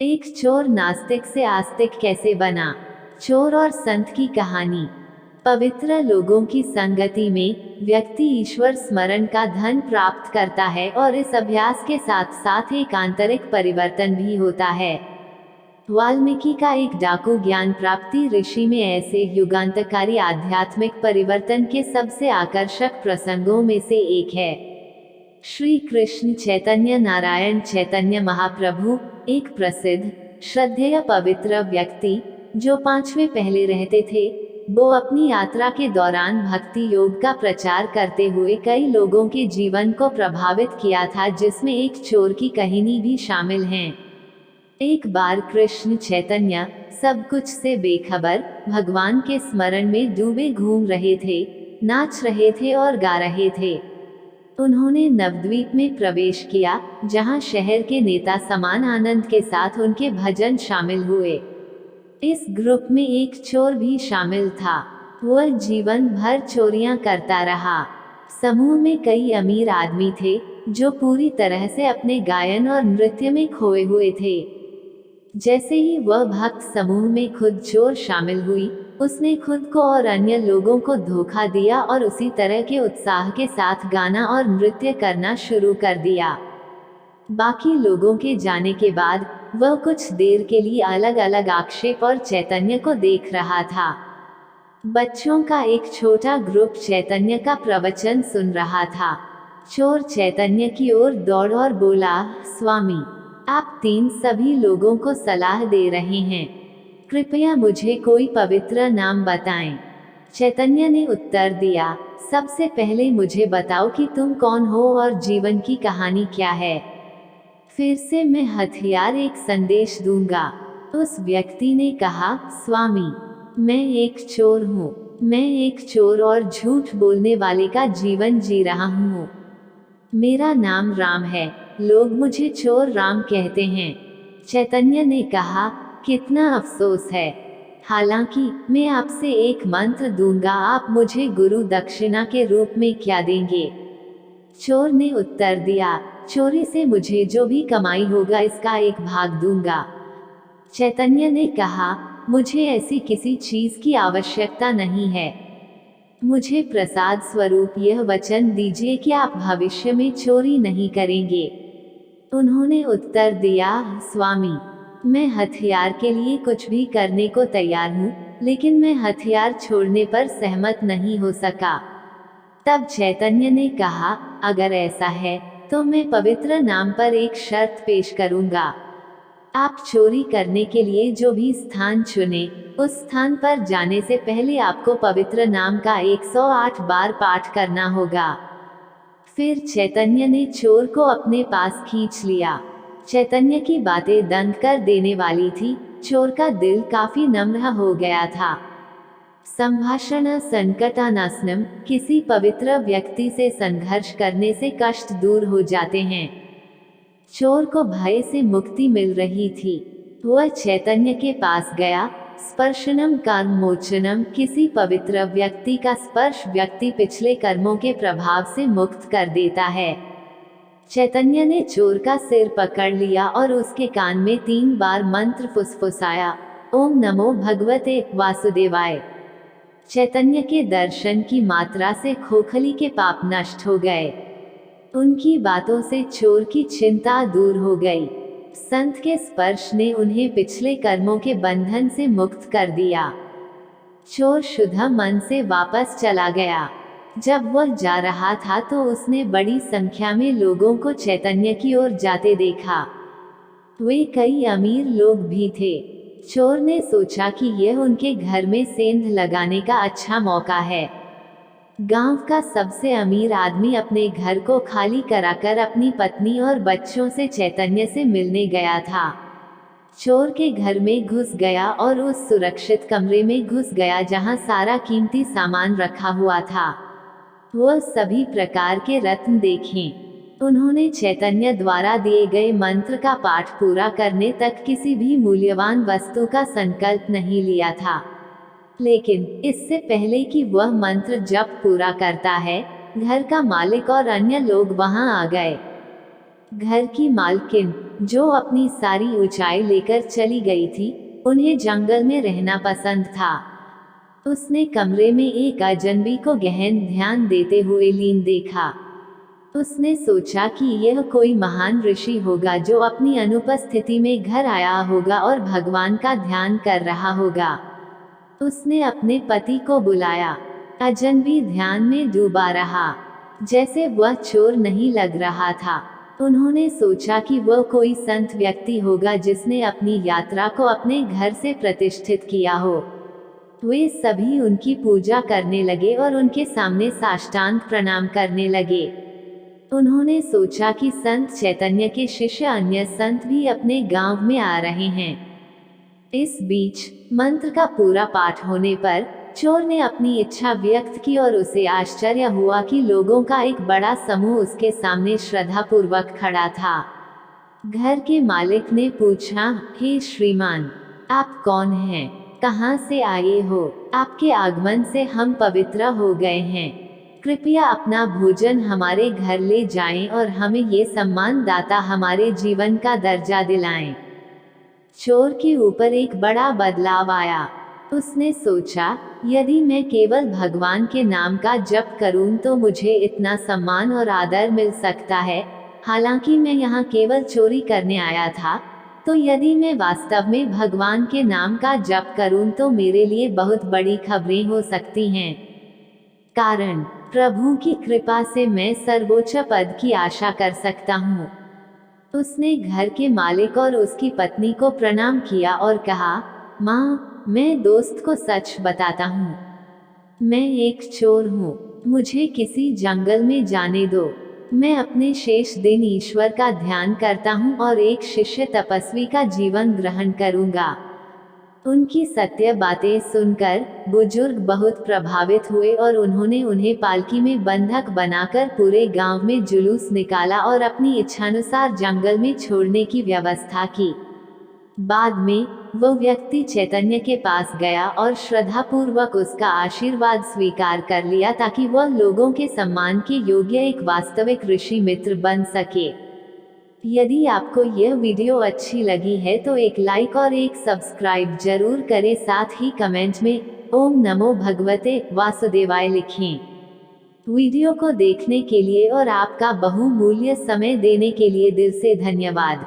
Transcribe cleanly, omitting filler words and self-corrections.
एक चोर नास्तिक से आस्तिक कैसे बना। चोर और संत की कहानी। पवित्र लोगों की संगति में व्यक्ति ईश्वर स्मरण का धन प्राप्त करता है और इस अभ्यास के साथ साथ एक आंतरिक परिवर्तन भी होता है। वाल्मीकि का एक डाकू ज्ञान प्राप्ति ऋषि में ऐसे युगांतकारी आध्यात्मिक परिवर्तन के सबसे आकर्षक प्रसंगों में से एक है। श्री कृष्ण चैतन्य नारायण चैतन्य महाप्रभु, एक प्रसिद्ध श्रद्धेय पवित्र व्यक्ति जो 5वें पहले रहते थे, वो अपनी यात्रा के दौरान भक्ति योग का प्रचार करते हुए कई लोगों के जीवन को प्रभावित किया था, जिसमें एक चोर की कहानी भी शामिल है। एक बार कृष्ण चैतन्य सब कुछ से बेखबर भगवान के स्मरण में डूबे घूम रहे थे, नाच रहे थे और गा रहे थे। उन्होंने नवद्वीप में प्रवेश किया, जहां शहर के नेता समान आनंद के साथ उनके भजन शामिल हुए। इस ग्रुप में एक चोर भी शामिल था। वह जीवन भर चोरियां करता रहा। समूह में कई अमीर आदमी थे जो पूरी तरह से अपने गायन और नृत्य में खोए हुए थे। जैसे ही वह भक्त समूह में खुद चोर शामिल हुई, उसने खुद को और अन्य लोगों को धोखा दिया और उसी तरह के उत्साह के साथ गाना और नृत्य करना शुरू कर दिया। बाकी लोगों के जाने के बाद वह कुछ देर के लिए अलग अलग आक्षेप और चैतन्य को देख रहा था। बच्चों का एक छोटा ग्रुप चैतन्य का प्रवचन सुन रहा था। चोर चैतन्य की ओर दौड़ और बोला, स्वामी, आप तीन सभी लोगों को सलाह दे रहे हैं, कृपया मुझे कोई पवित्र नाम बताएं। चैतन्य ने उत्तर दिया, सबसे पहले मुझे बताओ कि तुम कौन हो और जीवन की कहानी क्या है, फिर से मैं हथियार एक संदेश दूंगा। उस व्यक्ति ने कहा, स्वामी, मैं एक चोर हूँ। मैं एक चोर और झूठ बोलने वाले का जीवन जी रहा हूँ। मेरा नाम राम है, लोग मुझे चोर राम कहते हैं। चैतन्य ने कहा, कितना अफसोस है। हालांकि मैं आपसे एक मंत्र दूंगा, आप मुझे गुरु दक्षिणा के रूप में क्या देंगे? चोर ने उत्तर दिया, चोरी से मुझे जो भी कमाई होगा इसका एक भाग दूंगा। चैतन्य ने कहा, मुझे ऐसी किसी चीज की आवश्यकता नहीं है। मुझे प्रसाद स्वरूप यह वचन दीजिए कि आप भविष्य में चोरी नहीं करेंगे। उन्होंने उत्तर दिया, स्वामी, मैं हथियार के लिए कुछ भी करने को तैयार हूँ, लेकिन मैं हथियार छोड़ने पर सहमत नहीं हो सका। तब चैतन्य ने कहा, अगर ऐसा है तो मैं पवित्र नाम पर एक शर्त पेश करूंगा। आप चोरी करने के लिए जो भी स्थान चुने, उस स्थान पर जाने से पहले आपको पवित्र नाम का 108 बार पाठ करना होगा। फिर चैतन्य ने चोर को अपने पास खींच लिया। चैतन्य की बातें दंग कर देने वाली थी। चोर का दिल काफी नम्र हो गया था। संभाषण संकटानाशनम, किसी पवित्र व्यक्ति से संघर्ष करने से कष्ट दूर हो जाते हैं। चोर को भय से मुक्ति मिल रही थी। वह चैतन्य के पास गया। स्पर्शनम कर्मोचनम, किसी पवित्र व्यक्ति का स्पर्श व्यक्ति पिछले कर्मों के प्रभाव से मुक्त कर देता है। चैतन्य ने चोर का सिर पकड़ लिया और उसके कान में 3 बार मंत्र फुसफुसाया, ओम नमो भगवते वासुदेवाय। चैतन्य के दर्शन की मात्रा से खोखली के पाप नष्ट हो गए। उनकी बातों से चोर की चिंता दूर हो गई। संत के स्पर्श ने उन्हें पिछले कर्मों के बंधन से मुक्त कर दिया। चोर शुद्ध मन से वापस चला गया। जब वह जा रहा था तो उसने बड़ी संख्या में लोगों को चैतन्य की ओर जाते देखा। वे कई अमीर लोग भी थे। चोर ने सोचा कि यह उनके घर में सेंध लगाने का अच्छा मौका है। गांव का सबसे अमीर आदमी अपने घर को खाली कराकर अपनी पत्नी और बच्चों से चैतन्य से मिलने गया था। चोर के घर में घुस गया और उस सुरक्षित कमरे में घुस गया जहां सारा कीमती सामान रखा हुआ था। वह सभी प्रकार के रत्न देखें। उन्होंने चैतन्य द्वारा दिए गए मंत्र का पाठ पूरा करने तक किसी भी मूल्यवान वस्तु का संकल्प नहीं लिया था। लेकिन इससे पहले कि वह मंत्र जप पूरा करता है, घर का मालिक और अन्य लोग वहां आ गए। घर की मालकिन, जो अपनी सारी ऊंचाई लेकर चली गई थी, उन्हें जंगल में रहना पसंद था। उसने कमरे में एक अजनबी को गहन ध्यान देते हुए लीन देखा। उसने सोचा कि यह कोई महान ऋषि होगा जो अपनी अनुपस्थिति में घर आया होगा और भगवान का ध्यान कर रहा होगा। उसने अपने पति को बुलाया। अजनबी ध्यान में डूबा रहा, जैसे वह चोर नहीं लग रहा था। उन्होंने सोचा कि वह कोई संत व्यक्ति होगा जिसने अपनी यात्रा को अपने घर से प्रतिष्ठित किया हो। वे सभी उनकी पूजा करने लगे और उनके सामने साष्टांग प्रणाम करने लगे। उन्होंने सोचा कि संत चैतन्य के शिष्य अन्य संत भी अपने गांव में आ रहे हैं। इस बीच मंत्र का पूरा पाठ होने पर चोर ने अपनी इच्छा व्यक्त की और उसे आश्चर्य हुआ कि लोगों का एक बड़ा समूह उसके सामने श्रद्धापूर्वक खड़ा था। घर के मालिक ने पूछा, हे श्रीमान, आप कौन हैं? कहाँ से आए हो? आपके आगमन से हम पवित्र हो गए हैं। कृपया अपना भोजन हमारे घर ले जाएं और हमें ये सम्मान दाता हमारे जीवन का दर्जा दिलाएं। चोर के ऊपर एक बड़ा बदलाव आया। उसने सोचा, यदि मैं केवल भगवान के नाम का जप करूं तो मुझे इतना सम्मान और आदर मिल सकता है। हालांकि मैं यहाँ केवल चोरी करने आया था, तो यदि मैं वास्तव में भगवान के नाम का जप करूं तो मेरे लिए बहुत बड़ी खबरें हो सकती हैं। कारण, प्रभु की कृपा से मैं सर्वोच्च पद की आशा कर सकता हूँ। उसने घर के मालिक और उसकी पत्नी को प्रणाम किया और कहा, माँ, मैं दोस्त को सच बताता हूँ। मैं एक चोर हूँ। मुझे किसी जंगल में जाने दो। मैं अपने शेष दिन ईश्वर का ध्यान करता हूँ और एक शिष्य तपस्वी का जीवन ग्रहण करूँगा। उनकी सत्य बातें सुनकर बुजुर्ग बहुत प्रभावित हुए और उन्होंने उन्हें पालकी में बंधक बनाकर पूरे गांव में जुलूस निकाला और अपनी इच्छानुसार जंगल में छोड़ने की व्यवस्था की। बाद में वो व्यक्ति चैतन्य के पास गया और श्रद्धापूर्वक उसका आशीर्वाद स्वीकार कर लिया ताकि वह लोगों के सम्मान के योग्य एक वास्तविक ऋषि मित्र बन सके। यदि आपको यह वीडियो अच्छी लगी है तो एक लाइक और एक सब्सक्राइब जरूर करें, साथ ही कमेंट में ओम नमो भगवते वासुदेवाय लिखें। वीडियो को देखने के लिए और आपका बहुमूल्य समय देने के लिए दिल से धन्यवाद।